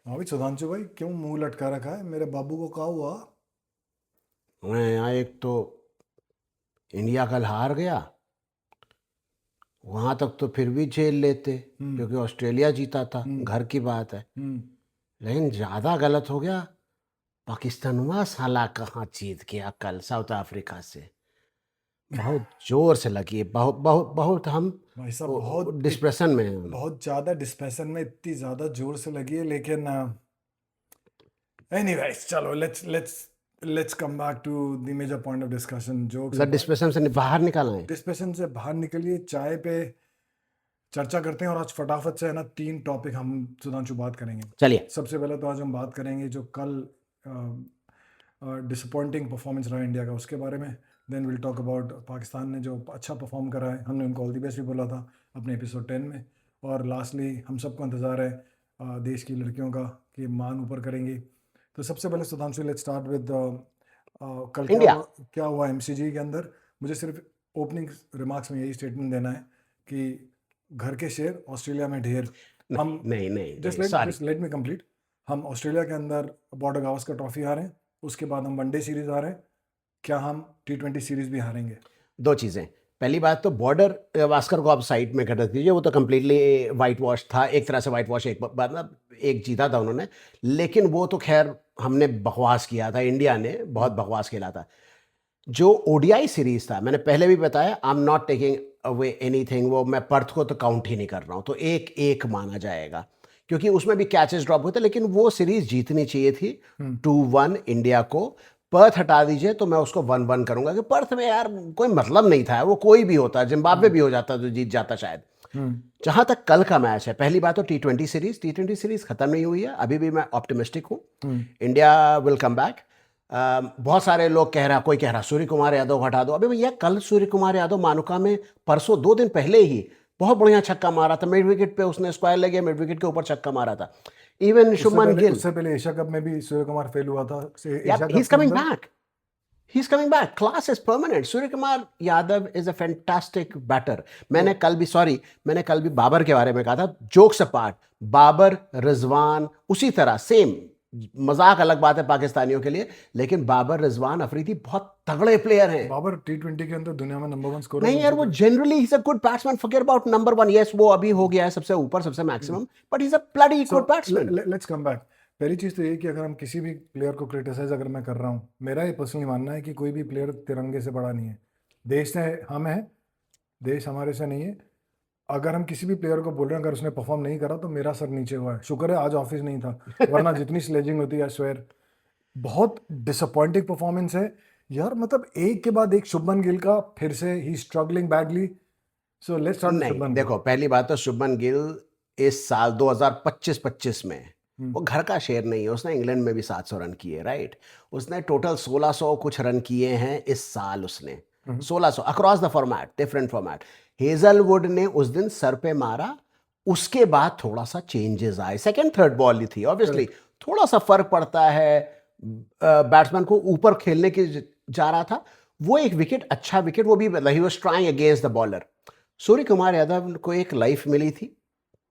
हाँ भाई सुधांशु भाई, क्यों मुंह लटका रखा है? मेरे बाबू को क्या हुआ? मैं यहाँ एक तो इंडिया कल हार गया। वहाँ तक तो फिर भी झेल लेते हम्म। क्योंकि ऑस्ट्रेलिया जीता था, हम्म। घर की बात है। हम्म। लेकिन ज़्यादा गलत हो गया। पाकिस्तान हुआ साला कहाँ जीत गया कल साउथ अफ्रीका से। बहुत जोर से लगी है, बहुत बहुत बहुत हम भाई साहब, बहुत डिस्प्रेशन में हैं हम। बहुत ज्यादा डिस्पेशन में इतनी ज्यादा जोर से लगी है, लेकिन एनीवेज चलो, let's come back to the major point of discussion. Jokes मतलब अपार्ट, डिस्प्रेशन से बाहर निकाला है। डिस्पेशन से बाहर निकलिए, चाय पे चर्चा करते हैं। और आज फटाफट से है ना, 3 टॉपिक हम सुधांशु बात करेंगे। चलिए। सबसे पहले तो आज हम बात करेंगे जो कल डिसअपॉइंटिंग परफॉर्मेंस रहा इंडिया का, उसके बारे में। Then will talk about Pakistan ने जो अच्छा परफॉर्म करा है, हमने उनको ऑल द बेस्ट भी बोला था अपने एपिसोड 10 में। और लास्टली हम सबको इंतज़ार है देश की लड़कियों का, कि मान ऊपर करेंगी। तो सबसे पहले सुधांशु, लेट्स स्टार्ट विद कल इंडिया। क्या हुआ एमसीजी के अंदर। मुझे सिर्फ ओपनिंग रिमार्क्स में यही स्टेटमेंट देना है कि घर के शेर ऑस्ट्रेलिया में ढेर। नहीं हम नहीं नहीं जस्ट नहीं, let sorry. Just let me complete. हम ऑस्ट्रेलिया के अंदर बॉर्डर गावस्कर ट्रॉफी हारे हैं, उसके बाद हम वनडे सीरीज हारे हैं, क्या हम T20 सीरीज भी हारेंगे? दो चीज़ें। पहली बात तो बॉर्डर वास्कर को आप साइड में कर दीजिए, वो तो कम्प्लीटली वाइट वॉश था, एक तरह से वाइट वॉश। एक बार ना, एक जीता था उन्होंने, लेकिन वो तो खैर हमने बकवास किया था, इंडिया ने बहुत बकवास खेला था। जो ओडीआई सीरीज था, मैंने पहले भी बताया, I am not taking away anything, वो मैं पर्थ को तो काउंट ही नहीं कर रहा हूँ, तो एक एक माना जाएगा क्योंकि उसमें भी कैचेस ड्रॉप हुए थे, लेकिन वो सीरीज जीतनी चाहिए थी 2-1 इंडिया को। पर्थ हटा दीजिए तो मैं उसको 1-1 करूंगा कि पर्थ में यार कोई मतलब नहीं था, वो कोई भी होता, जिम्बाब्वे भी हो जाता तो जीत जाता शायद। हम्म। जहां तक कल का मैच है, पहली बात तो टी ट्वेंटी सीरीज खत्म नहीं हुई है, अभी भी मैं ऑप्टिमिस्टिक हूँ। Hmm. India will come back. बहुत सारे लोग कह रहा, कोई कह रहा सूर्य कुमार यादव हटा दो। अबे भैया, कल सूर्य कुमार यादव मानुका में परसों 2 दिन पहले ही बहुत बढ़िया छक्का मारा था, मिड विकेट पे उसने स्क्वायर लगे, मिड विकेट के ऊपर छक्का मारा था। इवन शुभमन गिल। उससे पहले एशिया कप में भी सूर्य कुमार फेल हुआ था, यार, एशिया ही कप इज के कमिंग अंदर। Back. He is coming back, class is permanent. Surya Kumar Yadav is a fantastic batter. वो मैंने कल भी बाबर के बारे में कहा था, जोक्स अपार्ट। बाबर, रिजवान उसी तरह सेम। मजाक अलग बात है पाकिस्तानियों के लिए, लेकिन बाबर, रिजवान, अफरीदी बहुत तगड़े प्लेयर हैं। बाबर T20 के अंदर दुनिया में नंबर 1 स्कोरर नहीं बन यार, वो चुका generally he is a good batsman, forget about number 1। Yes, वो अभी हो गया है सबसे ऊपर, सबसे है। Maximum, but he is a bloody so good batsman. Let's come back. पहली चीज़ तो ये कि अगर हम किसी भी प्लेयर को क्रिटिसाइज अगर मैं कर रहा हूँ, मेरा ये पर्सनली मानना है कि कोई भी प्लेयर तिरंगे से बड़ा नहीं है। देश से हम हैं, देश हमारे से नहीं है। अगर हम किसी भी प्लेयर को बोल रहे हैं, अगर उसने परफॉर्म नहीं करा तो मेरा सर नीचे हुआ है। शुक्र है आज ऑफिस नहीं था, वरना जितनी स्लेजिंग होती है, आई स्वेयर। बहुत डिसअपॉइंटिंग परफॉर्मेंस है यार। मतलब एक के बाद एक शुभमन गिल का, फिर से ही struggling badly. So let's start with नहीं, शुभमन गिल। देखो, पहली बात तो शुभमन गिल इस साल 2025-25 में वो घर का शेर नहीं है। उसने इंग्लैंड में भी 700 रन किए, राइट। उसने टोटल 1600 कुछ रन किए हैं इस साल। उसने 1600 across the format, different format. Hazlewood ने उस दिन सर पे मारा, उसके बाद थोड़ा सा चेंजेस आए, सेकंड थर्ड बॉल ही थी, ऑब्वियसली करेक्ट। थोड़ा सा फर्क पड़ता है। बैट्समैन को ऊपर खेलने की जा रहा था। वो एक विकेट, अच्छा विकेट, वो भी he was trying against the bowler. Surya Kumar Yadav को एक लाइफ मिली थी,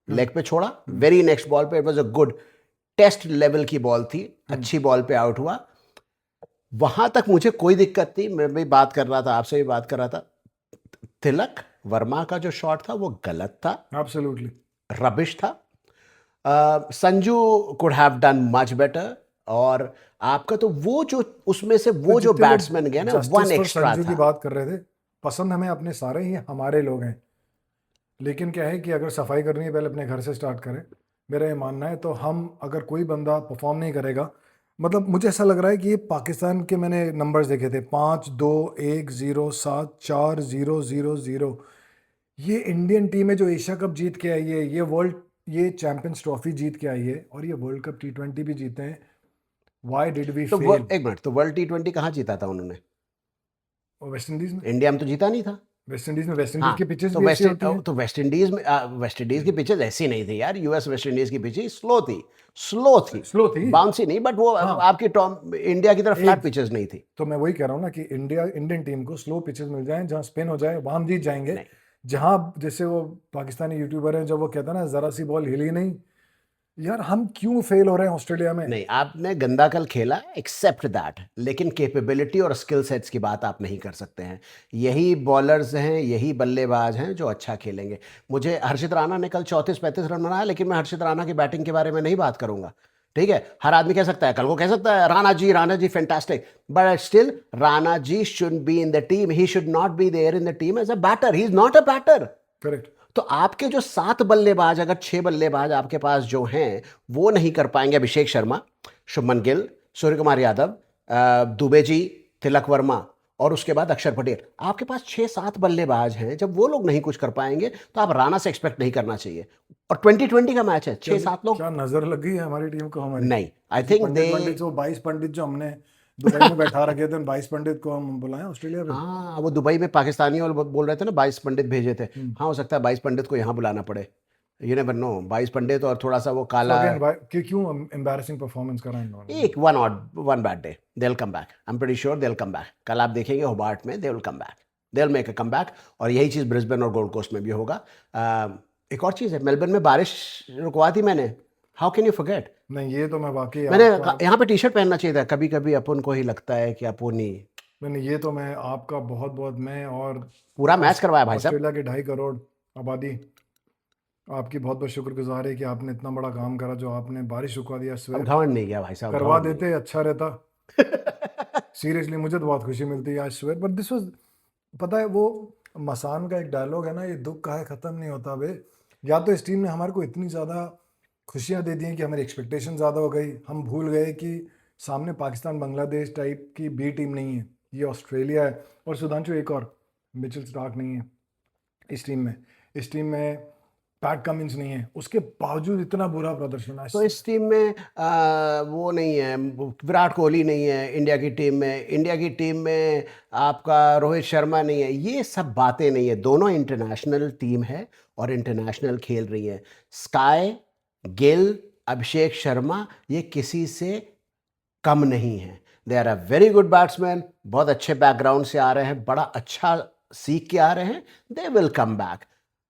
लेग पे छोड़ा, वेरी नेक्स्ट बॉल पे it was a good test level की बॉल थी, अच्छी बॉल पे आउट हुआ। वहां तक मुझे कोई दिक्कत नहीं, मैं भी बात कर रहा था, आपसे भी बात कर रहा था। तिलक वर्मा का जो शॉट था वो गलत था, एब्सोल्युटली। रबिश था। Sanju could have done much better. और आपका तो वो जो उसमें से तो वो जो जितने लोग बैट्समैन गया ना, one justice for extra Sanju की था। बात कर रहे थे, पसंद हमें अपने सारे ही हमारे लोग हैं। लेकिन क्या है कि अगर सफाई करनी है, पहले अपने घर से स्टार्ट करें। मेरा ये मानना है। तो हम, अगर कोई बंदा परफॉर्म नहीं करेगा, मतलब मुझे ऐसा लग रहा है कि ये पाकिस्तान के मैंने नंबर्स देखे थे, 5-2-1-0-7-4-0-0-0। ये इंडियन टीम है जो एशिया कप जीत के आई है, ये चैंपियंस ट्रॉफी जीत के आई है, और ये वर्ल्ड कप T20 भी जीते हैं। वाई डिड वी तो फेल? एक मिनट, तो वर्ल्ड टी 20 कहाँ जीता था उन्होंने? और वेस्ट इंडीज में, इंडिया में तो जीता नहीं था। वेस्ट इंडीज की हाँ, पिचेस तो भी ऐसी होती हैं। वेस्ट इंडीज में, वेस्ट इंडीज की पिचेज ऐसी नहीं थी यार। यूएस वेस्ट इंडीज की पिचेज स्लो थी, स्लो थी, स्लो थी। बाउंसी नहीं, बट वो हाँ। आपकी टॉम इंडिया की तरह फ्लैट एक, पिचेज नहीं थी। तो मैं वही कह रहा हूँ ना कि इंडियन टीम को स्लो पिचेस मिल जाएं, जहाँ स्पिन हो जाए वहाँ हम जीत जाएंगे। नहीं। जहाँ जैसे वो पाकिस्तानी यूट्यूबर हैं, जब वो कहता है ना, जरा सी बॉल हिली नहीं, यार हम क्यों फेल हो रहे हैं ऑस्ट्रेलिया में? नहीं, आपने गंदा कल खेला, एक्सेप्ट दैट, लेकिन कैपेबिलिटी और स्किल सेट्स की बात आप नहीं कर सकते हैं। यही बॉलर्स हैं, यही बल्लेबाज हैं जो अच्छा खेलेंगे। मुझे हर्षित राणा ने कल 34-35 रन बनाया, लेकिन मैं हर्षित राणा की बैटिंग के बारे में नहीं बात करूंगा। ठीक है, हर आदमी कह सकता है, कल को कह सकता है Rana ji fantastic, but still Rana ji should be in the team, he should not be there in the team as a batter, he is not a batter. Correct. तो आपके जो 7 बल्लेबाज, अगर 6 बल्लेबाज आपके पास जो हैं वो नहीं कर पाएंगे, अभिषेक शर्मा, शुभमन गिल, सूर्य कुमार यादव, दुबे जी, तिलक वर्मा और उसके बाद अक्षर पटेल, आपके पास 6-7 बल्लेबाज हैं। जब वो लोग नहीं कुछ कर पाएंगे तो आप राणा से एक्सपेक्ट नहीं करना चाहिए। और 2020 का मैच है, 6-7 लोग क्या नजर लग गई है हमारी टीम को हमारी? नहीं। आई किसी थिंक पंडित दे, जो 22 पंडित जो हमने दुबई में बैठा रखे थे, 22 पंडित को हम बुलाएं ऑस्ट्रेलिया पे? हाँ, वो दुबई में पाकिस्तानी और बोल रहे थे ना 22 पंडित भेजे थे। हम्म। हाँ, हो सकता है 22 पंडित को यहाँ बुलाना पड़े, यू नेवर नो। 22 पंडित और थोड़ा सा वो सो काला, अगेन क्यों एम्बैरेसिंग परफॉर्मेंस करा इन लोगों ने? एक one bad day, they will come back, I am pretty sure they will come back. कल आप देखेंगे होबार्ट में, they will come back, they will make a come back. और यही चीज़ ब्रिस्बेन और गोल्ड कोस्ट में भी होगा। एक और चीज़ है, मेलबर्न में बारिश रुकवा दी मैंने, हाउ कैन यू फॉरगेट। नहीं, ये तो मैं वाकई मैंने आपका यहाँ पे टी शर्ट पहनना चाहिए था, कभी कभी अपन को ही लगता है कि अपन ही नहीं, ये तो मैं आपका बहुत बहुत, मैं और पूरा मैच करवाया भाई साहब। ऑस्ट्रेलिया की 2.5 करोड़ आबादी आपकी बहुत बहुत शुक्रगुजार है कि आपने इतना बड़ा काम करा, जो आपने बारिश रुकवा दिया। अब स्वेर घमंड नहीं किया भाई साहब, करवा घमंड नहीं देते अच्छा रहता। सीरियसली मुझे तो बहुत खुशी मिलती है आज स्वेर, बट दिस वाज, पता है वो मसान का एक डायलॉग है ना, ये दुख काहे खत्म नहीं होता बे। या तो इस टीम ने हमारे को इतनी ज़्यादा खुशियाँ दे दी हैं कि हमारी एक्सपेक्टेशन ज़्यादा हो गई, हम भूल गए कि सामने पाकिस्तान बांग्लादेश टाइप की बी टीम नहीं है, ये ऑस्ट्रेलिया है। और सुधांशु, एक और, मिचेल स्टार्क नहीं है इस टीम में, इस टीम में पैट कमिंस नहीं है, उसके बावजूद इतना बुरा प्रदर्शन आज। तो इस टीम में वो नहीं है, विराट कोहली नहीं है इंडिया की टीम में, इंडिया की टीम में आपका रोहित शर्मा नहीं है, ये सब बातें नहीं है। दोनों इंटरनेशनल टीम है और इंटरनेशनल खेल रही है। स्काई, गिल, अभिषेक शर्मा, ये किसी से कम नहीं है। They are a very good batsman, बहुत अच्छे बैकग्राउंड से आ रहे हैं, बड़ा अच्छा सीख के आ रहे हैं, दे विल कम बैक।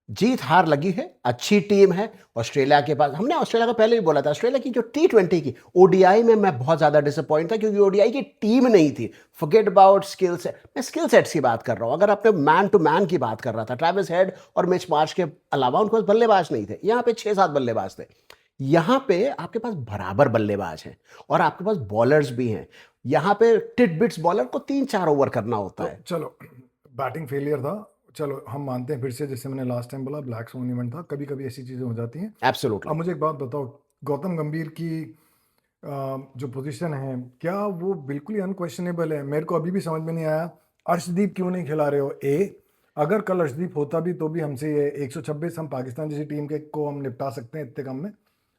जीत हार लगी है, अच्छी टीम है ऑस्ट्रेलिया के पास। हमने ऑस्ट्रेलिया का पहले भी बोला था, ऑस्ट्रेलिया की जो T20 की ओडीआई में मैं बहुत ज़्यादा डिसअपॉइंट था, क्योंकि ओडीआई की टीम नहीं थी। फॉरगेट अबाउट स्किल सेट, मैं स्किल सेट्स की बात कर रहा हूँ। अगर आपने मैन टू मैन की बात कर रहा था, ट्रेविस हेड और मिच मार्श के अलावा उनके पास बल्लेबाज नहीं थे। यहाँ पे 6-7 बल्लेबाज थे, यहाँ पे आपके पास बराबर बल्लेबाज हैं और आपके पास बॉलर्स भी हैं। यहाँ पे टिट-बिट्स बॉलर को 3-4 ओवर करना होता तो है। चलो, बैटिंग फेलियर था, चलो हम मानते हैं फिर से, जैसे मैंने लास्ट टाइम बोला, ब्लैक स्वन इवेंट था, कभी कभी ऐसी चीज़ें हो जाती हैं। एब्सोल्युटली। अब मुझे एक बात बताओ, गौतम गंभीर की जो पोजीशन है, क्या वो बिल्कुल ही अनक्वेश्चनेबल है? मेरे को अभी भी समझ में नहीं आया, अर्शदीप क्यों नहीं खिला रहे हो? अगर कल अर्शदीप होता भी तो भी हमसे ये 126, हम पाकिस्तान जैसी टीम के को हम निपटा सकते हैं इतने कम में।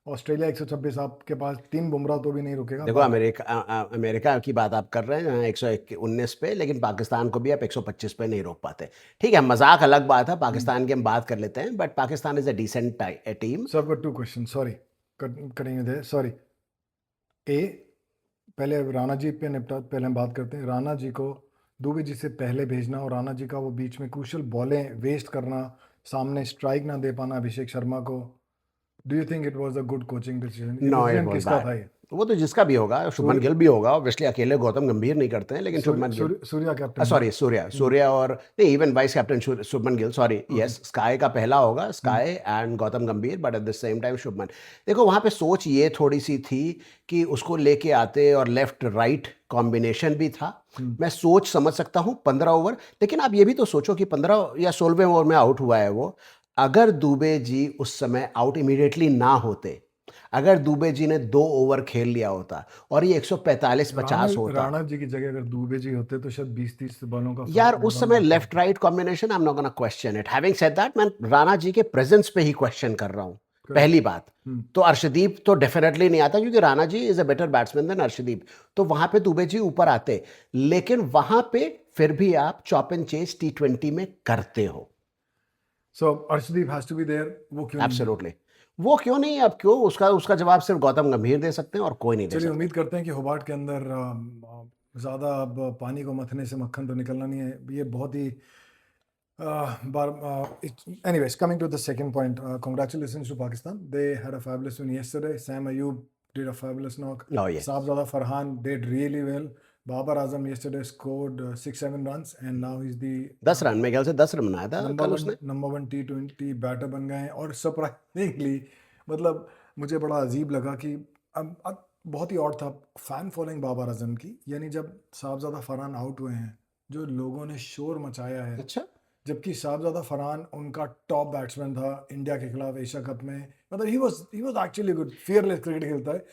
ऑस्ट्रेलिया 126, आपके पास 3 बुमराह तो भी नहीं रुकेगा। देखो, अमेरिका की बात आप कर रहे हैं 119 पे, लेकिन पाकिस्तान को भी आप 125 पे नहीं रोक पाते। ठीक है, मजाक अलग बात है, पाकिस्तान की हम बात कर लेते हैं, but Pakistan is a decent team. Sir got 2 question, sorry, करेंगे थे, सॉरी। पहले राणा जी पे निपटा, पहले हम बात करते हैं राणा जी को दुबे जी से पहले भेजना, और राणा जी का वो बीच में क्रूशल बॉलें वेस्ट करना, सामने स्ट्राइक ना दे पाना अभिषेक शर्मा को। Do you think it was a good coaching decision? ये नो, इट डिसीजन वाज किसका बैड। था ये? वो तो जिसका भी होगा, शुभमन सूर्य गिल भी होगा ऑब्वियसली, अकेले गौतम गंभीर नहीं करते हैं, लेकिन शुभमन गिल, सूर्या कैप्टन था। सॉरी सूर्या और नहीं, even vice captain Shubman Gill, sorry, yes, sky का पहला होगा, स्काई एंड गौतम गंभीर, but at the same time Shubman. देखो, वहाँ पे सोच ये थोड़ी सी थी कि उसको लेके आते, और लेफ्ट राइट कॉम्बिनेशन भी था। मैं सोच समझ सकता हूँ 15 ओवर, लेकिन आप ये भी तो सोचो कि 15 या 16वें ओवर में आउट हुआ है वो। अगर दुबे जी उस समय आउट इमीडिएटली ना होते, अगर दुबे जी ने 2 ओवर खेल लिया होता और ये 145-50 होता, राणा जी की जगह अगर दुबे जी होते तो शायद 20-30 बॉलों का यार फर्क उस समय होता। Left right combination, I am not gonna question it. Having said that, मैं राणा जी के प्रेजेंस पे ही क्वेश्चन कर रहा हूँ। पहली बात तो अर्शदीप तो डेफिनेटली नहीं आता, क्योंकि Rana ji is a better batsman than Arshdeep, तो वहां पे दुबे जी ऊपर आते। लेकिन वहां पे फिर भी आप चॉप एंड चेस T20 में करते हो। So Arshdeep has to be there, वो क्यों नहीं है? एब्सोल्युटली, वो क्यों नहीं है? अब क्यों? उसका जवाब सिर्फ गौतम गंभीर दे सकते हैं और कोई नहीं दे चलिए, सकता। उम्मीद करते हैं कि होबार्ट के अंदर ज़्यादा अब पानी को मथने से मक्खन तो निकलना नहीं है। ये बहुत ही Anyways, coming to the second point, congratulations to Pakistan. They had a fabulous win yesterday. Sam Ayub did a fabulous knock. Oh, yes. Saabzada Farhan did really well. Babar Azam yesterday scored 6-7 runs and now he's the 10 run, मेरे ख्याल से 10 run बनाया था कल उसने। Number one T20 batter बन गए हैं। और सरप्राइजिंगली मतलब मुझे बड़ा अजीब लगा कि अब बहुत ही और था फैन फॉलोइंग बाबर आजम की, यानी जब साहबजादा फरहान आउट हुए हैं जो लोगों ने शोर मचाया है, अच्छा, जबकि साहबजादा फरहान उनका टॉप बैट्समैन था इंडिया के खिलाफ एशिया कप में, मतलब he was actually good, fearless cricket खेलता है।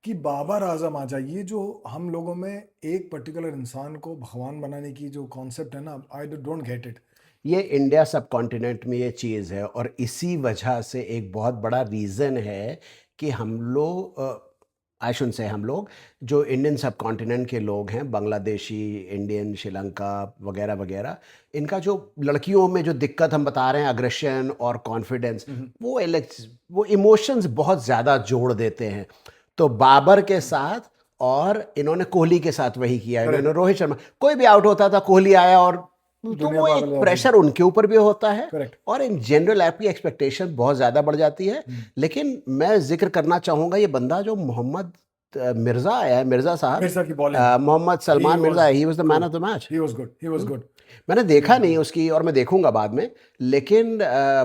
कि बाबर आजम आ जाए, ये जो हम लोगों में एक पर्टिकुलर इंसान को भगवान बनाने की जो कॉन्सेप्ट है ना, आई डोंट गेट इट। ये इंडिया सब कॉन्टिनेंट में ये चीज़ है और इसी वजह से एक बहुत बड़ा रीज़न है कि हम लोग आई शुड से हम लोग जो इंडियन सब कॉन्टिनेंट के लोग हैं, बांग्लादेशी, इंडियन, श्रीलंका वगैरह वगैरह, इनका जो लड़कियों में जो दिक्कत हम बता रहे हैं, अग्रेशन और कॉन्फिडेंस, वो इमोशंस बहुत ज़्यादा जोड़ देते हैं। तो बाबर के साथ और इन्होंने कोहली के साथ वही किया, इन्होंने रोहित शर्मा, कोई भी आउट होता था कोहली आया और तो दुनिया वो पागल एक हो जाती प्रेशर उनके ऊपर भी होता है Correct. और इन जनरल आपकी एक्सपेक्टेशन बहुत ज़्यादा बढ़ जाती है। लेकिन मैं जिक्र करना चाहूँगा ये बंदा जो मोहम्मद मिर्ज़ा आया है, मिर्ज़ा साहब, मिर्ज़ा की bowling, Mohammad Salman Mirza, he was the man of the match. He was good. मैंने देखा नहीं उसकी और मैं देखूंगा बाद में, लेकिन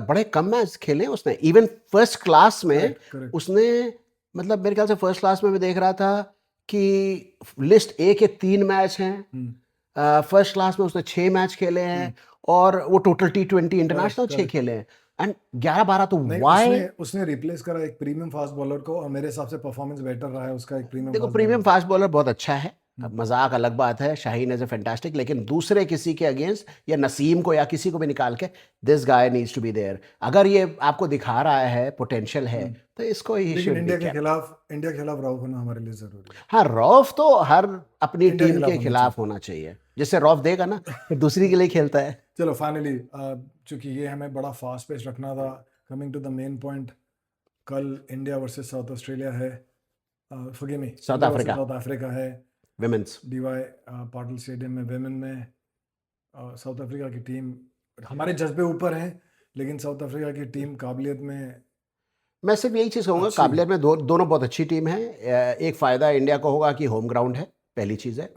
बड़े कम मैच खेले उसने, इवन फर्स्ट क्लास में Correct. उसने, मतलब मेरे ख्याल से फर्स्ट क्लास में मैं देख रहा था कि लिस्ट ए के 3 मैच हैं, फर्स्ट क्लास में उसने 6 मैच खेले हैं और वो टोटल T20 इंटरनेशनल 6 खेले हैं एंड 11-12 तो नहीं, वाई। उसने रिप्लेस करा एक प्रीमियम फास्ट बॉलर को और मेरे हिसाब से परफॉर्मेंस बेटर रहा है उसका। एक प्रीमियम देखो प्रीमियम फास्ट बॉलर बहुत अच्छा है, अब मजाक अलग बात है, शाहीन इज ए फैंटास्टिक, लेकिन दूसरे किसी के अगेंस्ट या नसीम को या किसी को भी निकाल के this guy needs to be there. अगर ये आपको दिखा रहा है पोटेंशियल है तो इसको ही लेकिन शुड इंडिया बी। के खिलाफ रॉफ होना हमारे लिए जरूरी है। हाँ, रौफ तो हर अपनी इंडिया के टीम खिलाफ के होना खिलाफ होना चाहिए, जिससे रौफ देगा ना फिर दूसरी के लिए खेलता है। चलो फाइनली, चूंकि ये हमें बड़ा फास्ट पेस रखना था, coming to the main point, कल इंडिया वर्सेस साउथ ऑस्ट्रेलिया है, forgive me, South Africa South Africa है विमेंस। डीवाई पाटिल स्टेडियम में विमेन में। साउथ अफ्रीका की टीम हमारे जज्बे ऊपर है, लेकिन साउथ अफ्रीका की टीम काबिलियत में मैं सिर्फ यही चीज़ कहूँगा, अच्छी काबिलियत में दोनों बहुत अच्छी टीम है। एक फ़ायदा इंडिया को होगा कि होम ग्राउंड है, पहली चीज़ है।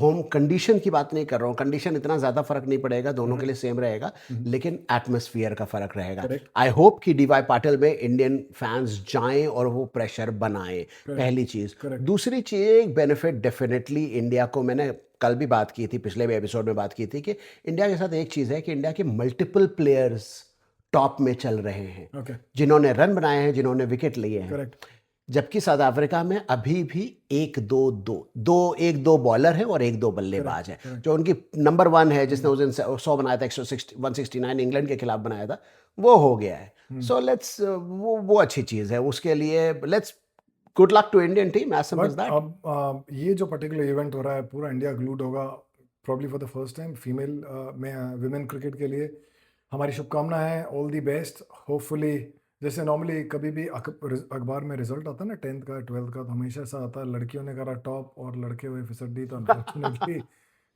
होम कंडीशन की बात नहीं कर रहा हूँ, कंडीशन इतना ज़्यादा फर्क नहीं पड़ेगा, दोनों के लिए सेम रहेगा, लेकिन एटमॉस्फेयर का फर्क रहेगा। Correct. आई होप कि डीवाई पाटिल में इंडियन फैंस जाएं और वो प्रेशर बनाएं, पहली चीज़। दूसरी चीज़, एक बेनिफिट डेफिनेटली इंडिया को, मैंने कल भी बात की थी, पिछले भी एपिसोड में बात की थी कि इंडिया के साथ एक चीज़ है कि इंडिया के मल्टीपल प्लेयर्स टॉप में चल रहे हैं, Okay. जिन्होंने रन बनाए हैं, जिन्होंने विकेट लिए हैं। करेक्ट। जबकि साउथ अफ्रीका में अभी भी 1-2 बॉलर है और 1-2 बल्लेबाज है। जो उनकी नंबर 1 है जिसने उस दिन 100 बनाया था, 169 इंग्लैंड के खिलाफ बनाया था, वो हो गया है। सो लेट्स, वो अच्छी चीज़ है उसके लिए। Let's good luck to Indian team, as simple as that. अब ये जो पर्टिकुलर इवेंट हो रहा है, पूरा इंडिया ग्लूड होगा probably for the first time female में विमेन क्रिकेट के लिए। हमारी शुभकामनाएं हैं, ऑल दी बेस्ट। होपफुली, जैसे नॉर्मली कभी भी अखबार में रिजल्ट आता है ना 10th का 12th का, तो हमेशा ऐसा आता है लड़कियों ने करा टॉप और लड़के हुए फिसड्डी, तो अनफॉर्चुनेटली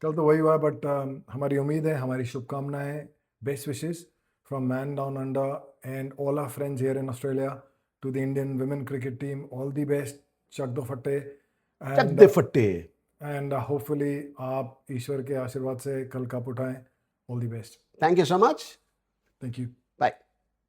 कल तो वही हुआ। बट हमारी उम्मीद है, हमारी शुभकामनाएं, best wishes from man down under and all our friends here in Australia to the Indian women cricket team, all the best. चक दो फट्टे चक दे फट्टे। एंड होपफुली आप ईश्वर के आशीर्वाद से कल कप उठाएं। All the best. Thank you so much. Thank you.